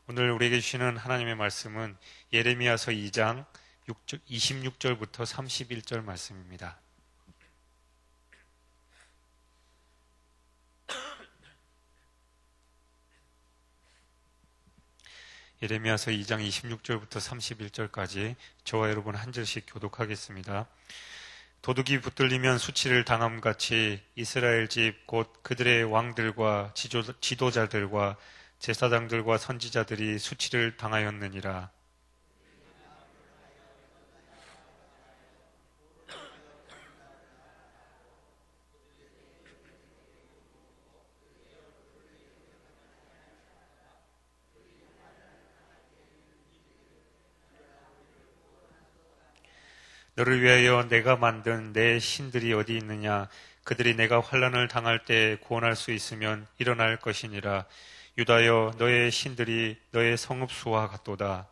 오늘 우리에게 주시는 하나님의 말씀은 예레미야서 2장 26절부터 31절 말씀입니다. 예레미야서 2장 26절부터 31절까지 저와 여러분 한 절씩 교독하겠습니다. 도둑이 붙들리면 수치를 당함같이 이스라엘 집 곧 그들의 왕들과 지도자들과 제사장들과 선지자들이 수치를 당하였느니라. 너를 위하여 내가 만든 내 신들이 어디 있느냐? 그들이 내가 환난을 당할 때 구원할 수 있으면 일어날 것이니라. 유다여, 너의 신들이 너의 성읍수와 같도다.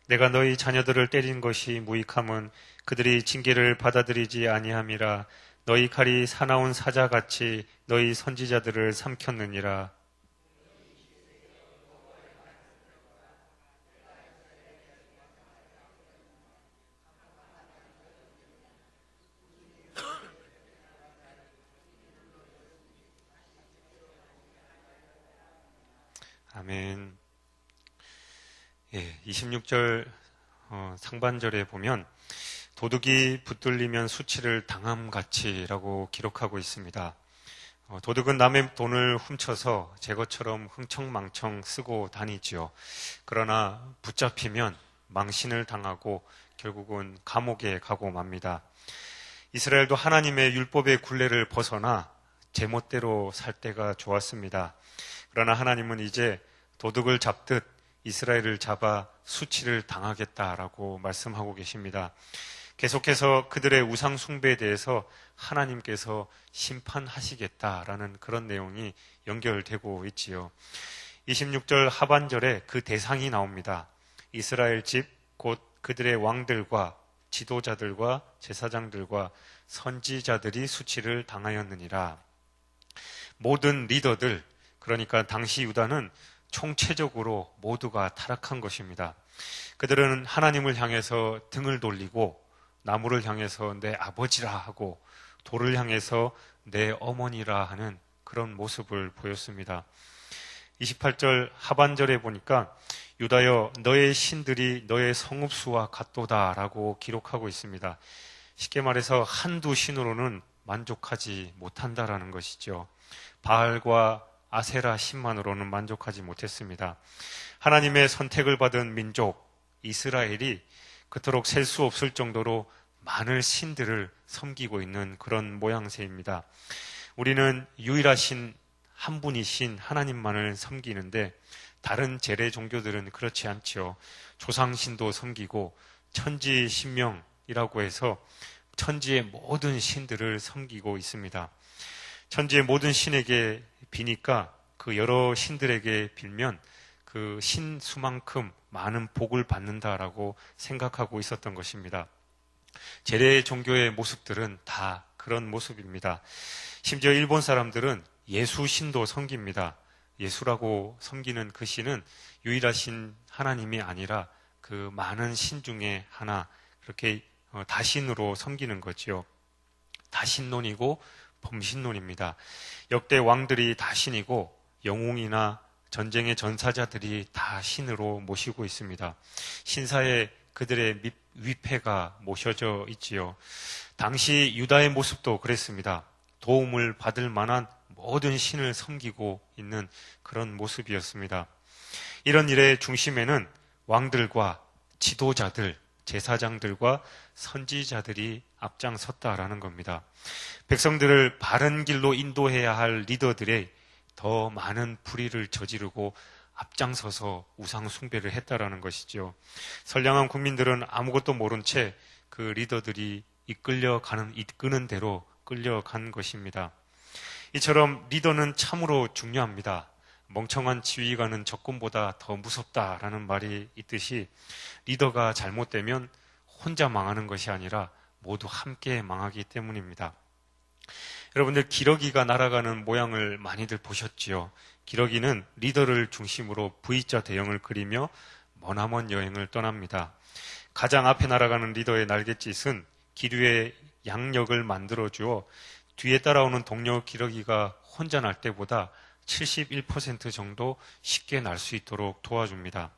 내가 너희 자녀들을 때린 것이 무익함은 그들이 징계를 받아들이지 아니함이라. 너희 칼이 사나운 사자같이 너희 선지자들을 삼켰느니라. 아멘. 26절 상반절에 보면 도둑이 붙들리면 수치를 당함같이라고 기록하고 있습니다. 도둑은 남의 돈을 훔쳐서 제 것처럼 흥청망청 쓰고 다니지요. 그러나 붙잡히면 망신을 당하고 결국은 감옥에 가고 맙니다. 이스라엘도 하나님의 율법의 굴레를 벗어나 제멋대로 살 때가 좋았습니다. 그러나 하나님은 이제 도둑을 잡듯 이스라엘을 잡아 수치를 당하겠다라고 말씀하고 계십니다. 계속해서 그들의 우상 숭배에 대해서 하나님께서 심판하시겠다라는 그런 내용이 연결되고 있지요. 26절 하반절에 그 대상이 나옵니다. 이스라엘 집 곧 그들의 왕들과 지도자들과 제사장들과 선지자들이 수치를 당하였느니라. 모든 리더들, 그러니까 당시 유다는 총체적으로 모두가 타락한 것입니다. 그들은 하나님을 향해서 등을 돌리고 나무를 향해서 내 아버지라 하고 돌을 향해서 내 어머니라 하는 그런 모습을 보였습니다. 28절 하반절에 보니까 유다여 너의 신들이 너의 성읍수와 같도다라고 기록하고 있습니다. 쉽게 말해서 한두 신으로는 만족하지 못한다라는 것이죠. 바알과 아세라 신만으로는 만족하지 못했습니다. 하나님의 선택을 받은 민족 이스라엘이 그토록 셀 수 없을 정도로 많은 신들을 섬기고 있는 그런 모양새입니다. 우리는 유일하신 한 분이신 하나님만을 섬기는데 다른 재래 종교들은 그렇지 않지요. 조상신도 섬기고 천지신명이라고 해서 천지의 모든 신들을 섬기고 있습니다. 천지의 모든 신에게 비니까 그 여러 신들에게 빌면 그 신 수만큼 많은 복을 받는다라고 생각하고 있었던 것입니다. 재래 종교의 모습들은 다 그런 모습입니다. 심지어 일본 사람들은 예수 신도 섬깁니다. 예수라고 섬기는 그 신은 유일하신 하나님이 아니라 그 많은 신 중에 하나, 그렇게 다신으로 섬기는 거지요. 다신론이고 범신론입니다. 역대 왕들이 다 신이고 영웅이나 전쟁의 전사자들이 다 신으로 모시고 있습니다. 신사에 그들의 위패가 모셔져 있지요. 당시 유다의 모습도 그랬습니다. 도움을 받을 만한 모든 신을 섬기고 있는 그런 모습이었습니다. 이런 일의 중심에는 왕들과 지도자들, 제사장들과 선지자들이 앞장섰다라는 겁니다. 백성들을 바른 길로 인도해야 할 리더들의 더 많은 불의를 저지르고 앞장서서 우상 숭배를 했다라는 것이죠. 선량한 국민들은 아무것도 모른 채 그 리더들이 이끄는 대로 끌려간 것입니다. 이처럼 리더는 참으로 중요합니다. 멍청한 지휘관은 적군보다 더 무섭다라는 말이 있듯이 리더가 잘못되면 혼자 망하는 것이 아니라 모두 함께 망하기 때문입니다. 여러분들 기러기가 날아가는 모양을 많이들 보셨지요? 기러기는 리더를 중심으로 V자 대형을 그리며 머나먼 여행을 떠납니다. 가장 앞에 날아가는 리더의 날갯짓은 기류의 양력을 만들어주어 뒤에 따라오는 동료 기러기가 혼자 날 때보다 71% 정도 쉽게 날 수 있도록 도와줍니다.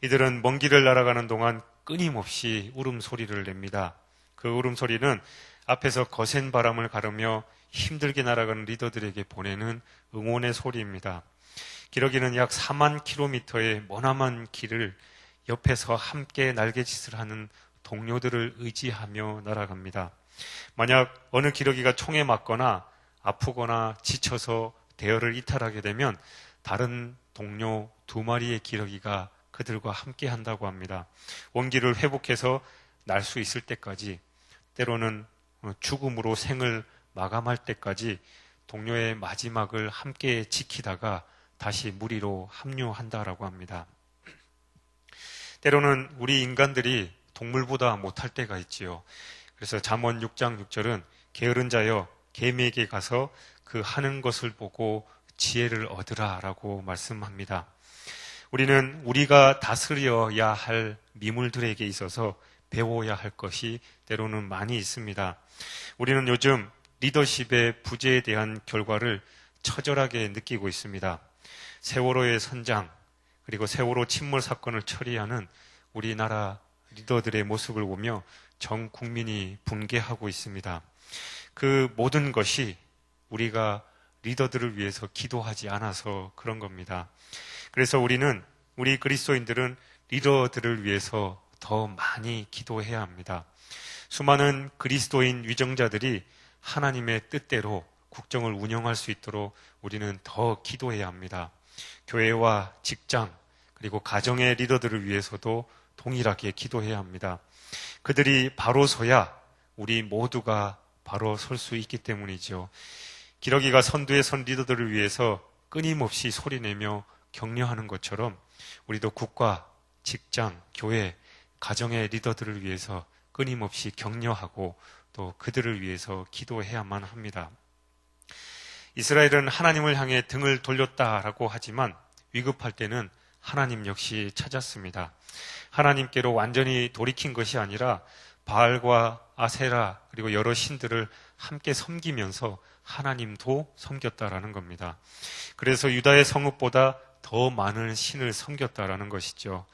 이들은 먼 길을 날아가는 동안 끊임없이 울음소리를 냅니다. 그 울음소리는 앞에서 거센 바람을 가르며 힘들게 날아가는 리더들에게 보내는 응원의 소리입니다. 기러기는 약 4만 킬로미터의 머나먼 길을 옆에서 함께 날갯짓을 하는 동료들을 의지하며 날아갑니다. 만약 어느 기러기가 총에 맞거나 아프거나 지쳐서 대열을 이탈하게 되면 다른 동료 2마리의 기러기가 그들과 함께 한다고 합니다. 원기를 회복해서 날 수 있을 때까지, 때로는 죽음으로 생을 마감할 때까지 동료의 마지막을 함께 지키다가 다시 무리로 합류한다라고 합니다. 때로는 우리 인간들이 동물보다 못할 때가 있지요. 그래서 잠언 6장 6절은 게으른 자여 개미에게 가서 그 하는 것을 보고 지혜를 얻으라 라고 말씀합니다. 우리는 우리가 다스려야 할 미물들에게 있어서 배워야 할 것이 때로는 많이 있습니다. 우리는 요즘 리더십의 부재에 대한 결과를 처절하게 느끼고 있습니다. 세월호의 선장, 그리고 세월호 침몰 사건을 처리하는 우리나라 리더들의 모습을 보며 전 국민이 분개하고 있습니다. 그 모든 것이 우리가 리더들을 위해서 기도하지 않아서 그런 겁니다. 그래서 우리 그리스도인들은 리더들을 위해서 더 많이 기도해야 합니다. 수많은 그리스도인 위정자들이 하나님의 뜻대로 국정을 운영할 수 있도록 우리는 더 기도해야 합니다. 교회와 직장, 그리고 가정의 리더들을 위해서도 동일하게 기도해야 합니다. 그들이 바로 서야 우리 모두가 바로 설 수 있기 때문이죠. 기러기가 선두에 선 리더들을 위해서 끊임없이 소리내며 격려하는 것처럼 우리도 국가, 직장, 교회, 가정의 리더들을 위해서 끊임없이 격려하고 또 그들을 위해서 기도해야만 합니다. 이스라엘은 하나님을 향해 등을 돌렸다라고 하지만 위급할 때는 하나님 역시 찾았습니다. 하나님께로 완전히 돌이킨 것이 아니라 바알과 아세라 그리고 여러 신들을 함께 섬기면서 하나님도 섬겼다라는 겁니다. 그래서 유다의 성읍보다 더 많은 신을 섬겼다라는 것이죠.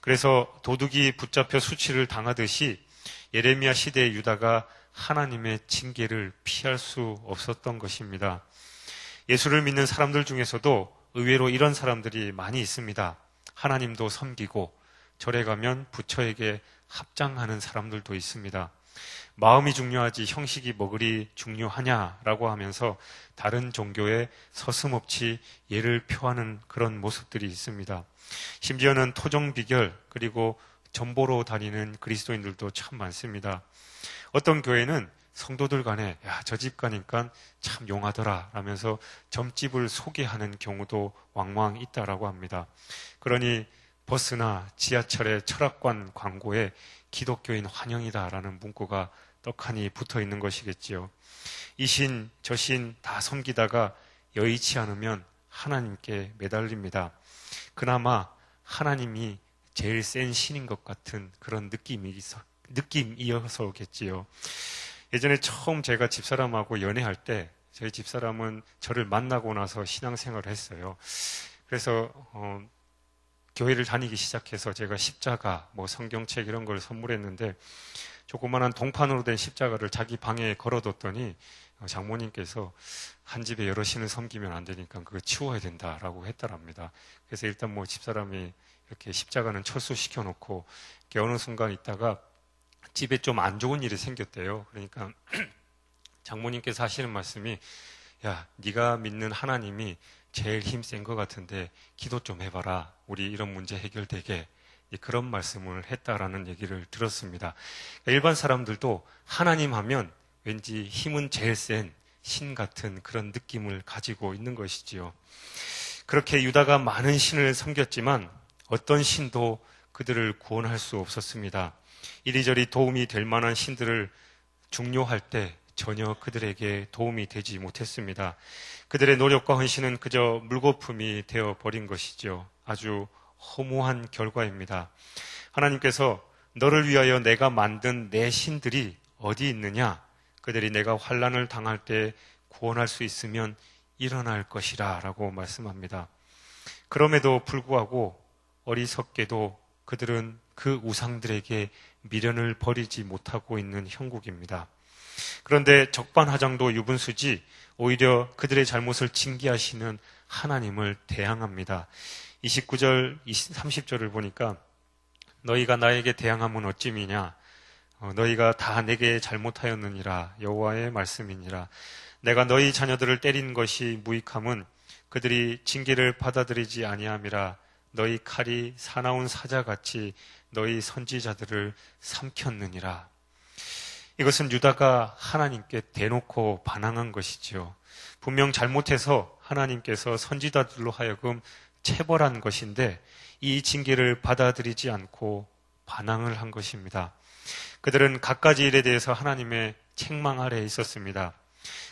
그래서 도둑이 붙잡혀 수치를 당하듯이 예레미야 시대의 유다가 하나님의 징계를 피할 수 없었던 것입니다. 예수를 믿는 사람들 중에서도 의외로 이런 사람들이 많이 있습니다. 하나님도 섬기고 절에 가면 부처에게 합장하는 사람들도 있습니다. 마음이 중요하지 형식이 뭐그리 중요하냐라고 하면서 다른 종교에 서슴없이 예를 표하는 그런 모습들이 있습니다. 심지어는 토종비결 그리고 전보로 다니는 그리스도인들도 참 많습니다. 어떤 교회는 성도들 간에 저 집 가니까 참 용하더라 라면서 점집을 소개하는 경우도 왕왕 있다라고 합니다. 그러니 버스나 지하철의 철학관 광고에 기독교인 환영이다라는 문구가 떡하니 붙어 있는 것이겠지요. 이 신, 저 신 다 섬기다가 여의치 않으면 하나님께 매달립니다. 그나마 하나님이 제일 센 신인 것 같은 그런 느낌이어서겠지요. 예전에 처음 제가 집사람하고 연애할 때 저희 집사람은 저를 만나고 나서 신앙생활을 했어요. 그래서 교회를 다니기 시작해서 제가 십자가, 성경책 이런 걸 선물했는데 조그만한 동판으로 된 십자가를 자기 방에 걸어뒀더니 장모님께서 한 집에 여러 신을 섬기면 안 되니까 그거 치워야 된다라고 했더랍니다. 그래서 일단 집사람이 이렇게 십자가는 철수시켜 놓고 어느 순간 있다가 집에 좀 안 좋은 일이 생겼대요. 그러니까 장모님께서 하시는 말씀이 네가 믿는 하나님이 제일 힘센 것 같은데 기도 좀 해봐라. 우리 이런 문제 해결되게. 그런 말씀을 했다라는 얘기를 들었습니다. 일반 사람들도 하나님 하면 왠지 힘은 제일 센 신 같은 그런 느낌을 가지고 있는 것이지요. 그렇게 유다가 많은 신을 섬겼지만 어떤 신도 그들을 구원할 수 없었습니다. 이리저리 도움이 될 만한 신들을 중요할 때 전혀 그들에게 도움이 되지 못했습니다. 그들의 노력과 헌신은 그저 물거품이 되어 버린 것이죠. 아주 허무한 결과입니다. 하나님께서 너를 위하여 내가 만든 내 신들이 어디 있느냐? 그들이 내가 환난을 당할 때 구원할 수 있으면 일어날 것이라 라고 말씀합니다. 그럼에도 불구하고 어리석게도 그들은 그 우상들에게 미련을 버리지 못하고 있는 형국입니다. 그런데 적반하장도 유분수지 오히려 그들의 잘못을 징계하시는 하나님을 대항합니다. 29절, 30절을 보니까 너희가 나에게 대항하면 어찌미냐? 너희가 다 내게 잘못하였느니라. 여호와의 말씀이니라. 내가 너희 자녀들을 때린 것이 무익함은 그들이 징계를 받아들이지 아니함이라. 너희 칼이 사나운 사자같이 너희 선지자들을 삼켰느니라. 이것은 유다가 하나님께 대놓고 반항한 것이지요. 분명 잘못해서 하나님께서 선지자들로 하여금 체벌한 것인데 이 징계를 받아들이지 않고 반항을 한 것입니다. 그들은 갖가지 일에 대해서 하나님의 책망 아래에 있었습니다.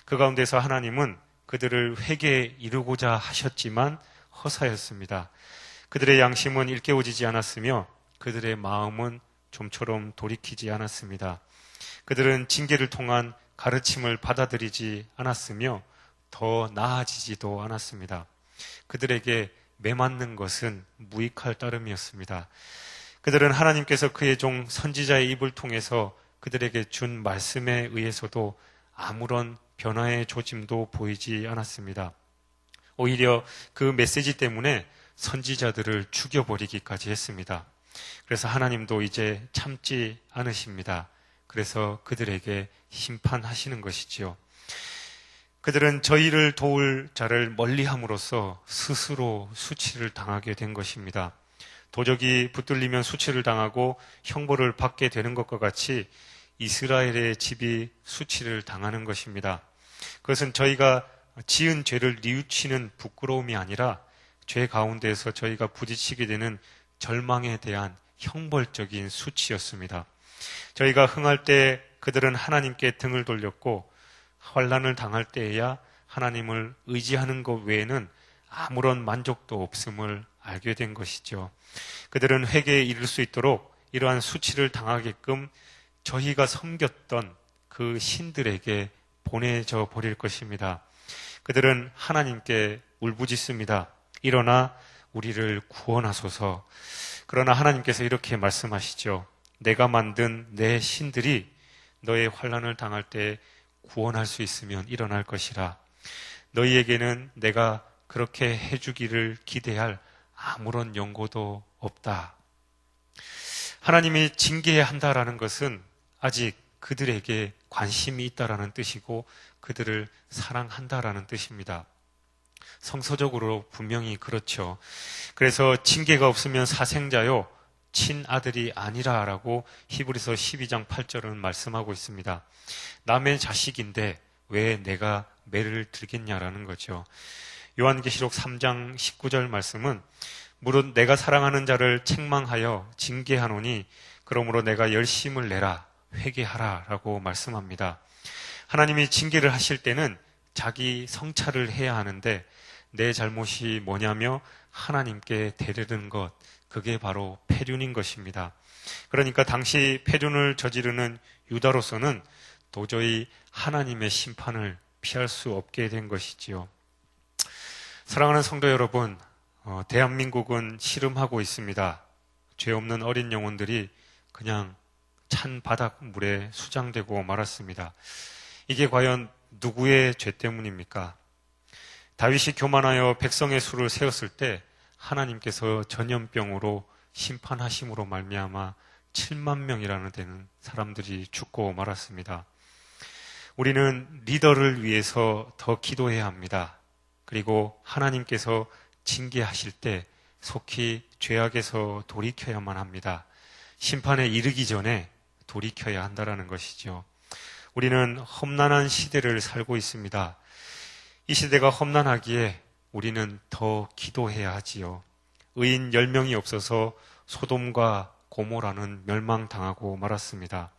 그 가운데서 하나님은 그들을 회개에 이르고자 하셨지만 허사였습니다. 그들의 양심은 일깨워지지 않았으며 그들의 마음은 좀처럼 돌이키지 않았습니다. 그들은 징계를 통한 가르침을 받아들이지 않았으며 더 나아지지도 않았습니다. 그들에게 매맞는 것은 무익할 따름이었습니다. 그들은 하나님께서 그의 종 선지자의 입을 통해서 그들에게 준 말씀에 의해서도 아무런 변화의 조짐도 보이지 않았습니다. 오히려 그 메시지 때문에 선지자들을 죽여버리기까지 했습니다. 그래서 하나님도 이제 참지 않으십니다. 그래서 그들에게 심판하시는 것이지요. 그들은 저희를 도울 자를 멀리함으로써 스스로 수치를 당하게 된 것입니다. 도적이 붙들리면 수치를 당하고 형벌을 받게 되는 것과 같이 이스라엘의 집이 수치를 당하는 것입니다. 그것은 저희가 지은 죄를 뉘우치는 부끄러움이 아니라 죄 가운데에서 저희가 부딪히게 되는 절망에 대한 형벌적인 수치였습니다. 저희가 흥할 때 그들은 하나님께 등을 돌렸고 환난을 당할 때에야 하나님을 의지하는 것 외에는 아무런 만족도 없음을 알게 된 것이죠. 그들은 회개에 이를 수 있도록 이러한 수치를 당하게끔 저희가 섬겼던 그 신들에게 보내져 버릴 것입니다. 그들은 하나님께 울부짖습니다. 일어나 우리를 구원하소서. 그러나 하나님께서 이렇게 말씀하시죠. 내가 만든 내 신들이 너의 환난을 당할 때 구원할 수 있으면 일어날 것이라. 너희에게는 내가 그렇게 해주기를 기대할 아무런 연고도 없다. 하나님이 징계해야 한다라는 것은 아직 그들에게 관심이 있다라는 뜻이고 그들을 사랑한다라는 뜻입니다. 성서적으로 분명히 그렇죠. 그래서 징계가 없으면 사생자요 친아들이 아니라라고 히브리서 12장 8절은 말씀하고 있습니다. 남의 자식인데 왜 내가 매를 들겠냐라는 거죠. 요한계시록 3장 19절 말씀은 무릇 내가 사랑하는 자를 책망하여 징계하노니 그러므로 내가 열심을 내라 회개하라 라고 말씀합니다. 하나님이 징계를 하실 때는 자기 성찰을 해야 하는데 내 잘못이 뭐냐며 하나님께 대르는 것, 그게 바로 패륜인 것입니다. 그러니까 당시 패륜을 저지르는 유다로서는 도저히 하나님의 심판을 피할 수 없게 된 것이지요. 사랑하는 성도 여러분, 대한민국은 씨름하고 있습니다. 죄 없는 어린 영혼들이 그냥 찬 바닷물에 수장되고 말았습니다. 이게 과연 누구의 죄 때문입니까? 다윗이 교만하여 백성의 수를 세웠을 때 하나님께서 전염병으로 심판하심으로 말미암아 7만 명이라는 되는 사람들이 죽고 말았습니다. 우리는 리더를 위해서 더 기도해야 합니다. 그리고 하나님께서 징계하실 때 속히 죄악에서 돌이켜야만 합니다. 심판에 이르기 전에 돌이켜야 한다는 것이죠. 우리는 험난한 시대를 살고 있습니다. 이 시대가 험난하기에 우리는 더 기도해야 하지요. 의인 10명이 없어서 소돔과 고모라는 멸망당하고 말았습니다.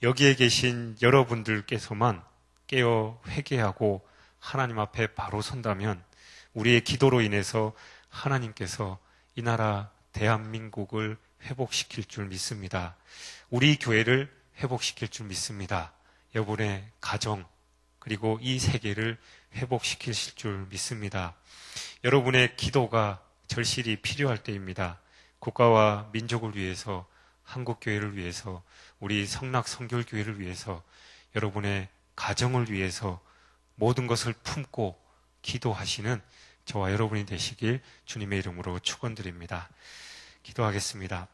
여기에 계신 여러분들께서만 깨어 회개하고 하나님 앞에 바로 선다면 우리의 기도로 인해서 하나님께서 이 나라 대한민국을 회복시킬 줄 믿습니다. 우리 교회를 회복시킬 줄 믿습니다. 여러분의 가정 그리고 이 세계를 회복시키실 줄 믿습니다. 여러분의 기도가 절실히 필요할 때입니다. 국가와 민족을 위해서, 한국교회를 위해서, 우리 성락성결교회를 위해서, 여러분의 가정을 위해서 모든 것을 품고 기도하시는 저와 여러분이 되시길 주님의 이름으로 축원드립니다. 기도하겠습니다.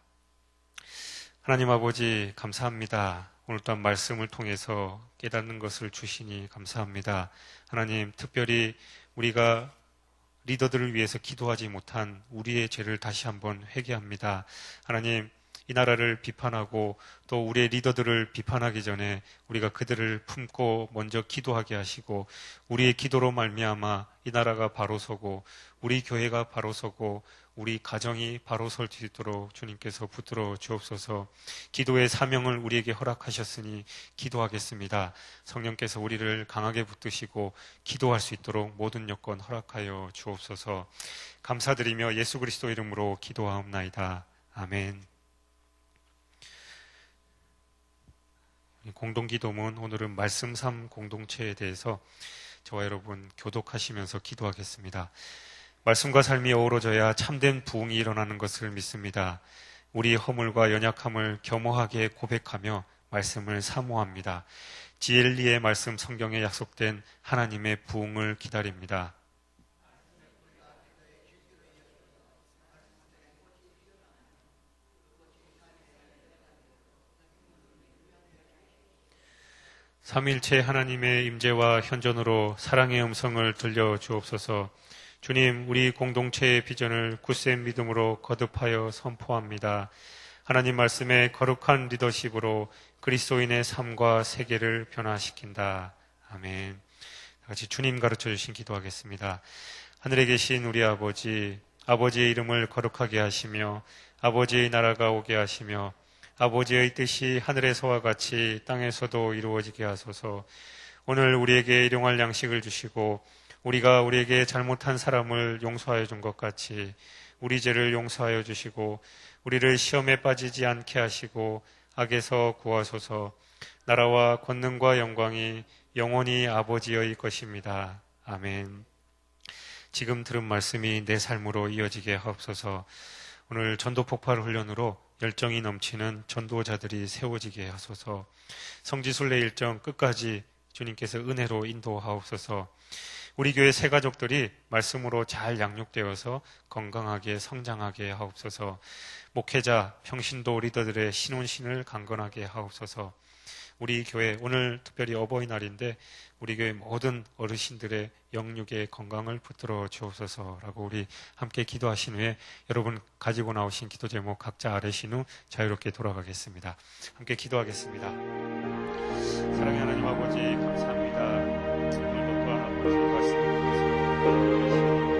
하나님 아버지 감사합니다. 오늘 또한 말씀을 통해서 깨닫는 것을 주시니 감사합니다. 하나님, 특별히 우리가 리더들을 위해서 기도하지 못한 우리의 죄를 다시 한번 회개합니다. 하나님, 이 나라를 비판하고 또 우리의 리더들을 비판하기 전에 우리가 그들을 품고 먼저 기도하게 하시고 우리의 기도로 말미암아 이 나라가 바로 서고 우리 교회가 바로 서고 우리 가정이 바로 설 수 있도록 주님께서 붙들어 주옵소서. 기도의 사명을 우리에게 허락하셨으니 기도하겠습니다. 성령께서 우리를 강하게 붙드시고 기도할 수 있도록 모든 여건 허락하여 주옵소서. 감사드리며 예수 그리스도 이름으로 기도하옵나이다. 아멘. 공동기도문, 오늘은 말씀 삶 공동체에 대해서 저와 여러분 교독하시면서 기도하겠습니다. 말씀과 삶이 어우러져야 참된 부흥이 일어나는 것을 믿습니다. 우리 허물과 연약함을 겸허하게 고백하며 말씀을 사모합니다. 지엘리의 말씀, 성경에 약속된 하나님의 부흥을 기다립니다. 삼위일체 하나님의 임재와 현존으로 사랑의 음성을 들려 주옵소서. 주님, 우리 공동체의 비전을 굳센 믿음으로 거듭하여 선포합니다. 하나님 말씀의 거룩한 리더십으로 그리스도인의 삶과 세계를 변화시킨다. 아멘. 같이 주님 가르쳐 주신 기도하겠습니다. 하늘에 계신 우리 아버지, 아버지의 이름을 거룩하게 하시며 아버지의 나라가 오게 하시며 아버지의 뜻이 하늘에서와 같이 땅에서도 이루어지게 하소서. 오늘 우리에게 일용할 양식을 주시고 우리가 우리에게 잘못한 사람을 용서하여 준 것 같이 우리 죄를 용서하여 주시고 우리를 시험에 빠지지 않게 하시고 악에서 구하소서. 나라와 권능과 영광이 영원히 아버지의 것입니다. 아멘. 지금 들은 말씀이 내 삶으로 이어지게 하옵소서. 오늘 전도 폭발 훈련으로 열정이 넘치는 전도자들이 세워지게 하소서. 성지순례 일정 끝까지 주님께서 은혜로 인도하옵소서. 우리 교회 새 가족들이 말씀으로 잘 양육되어서 건강하게 성장하게 하옵소서. 목회자, 평신도 리더들의 신혼신을 강건하게 하옵소서. 우리 교회 오늘 특별히 어버이날인데 우리 교회 모든 어르신들의 영육의 건강을 붙들어 주옵소서라고 우리 함께 기도하신 후에 여러분 가지고 나오신 기도 제목 각자 아뢰신 후 자유롭게 돌아가겠습니다. 함께 기도하겠습니다. 사랑의 하나님 아버지 감사합니다. 오늘도 또한 아버지 말씀을 통해서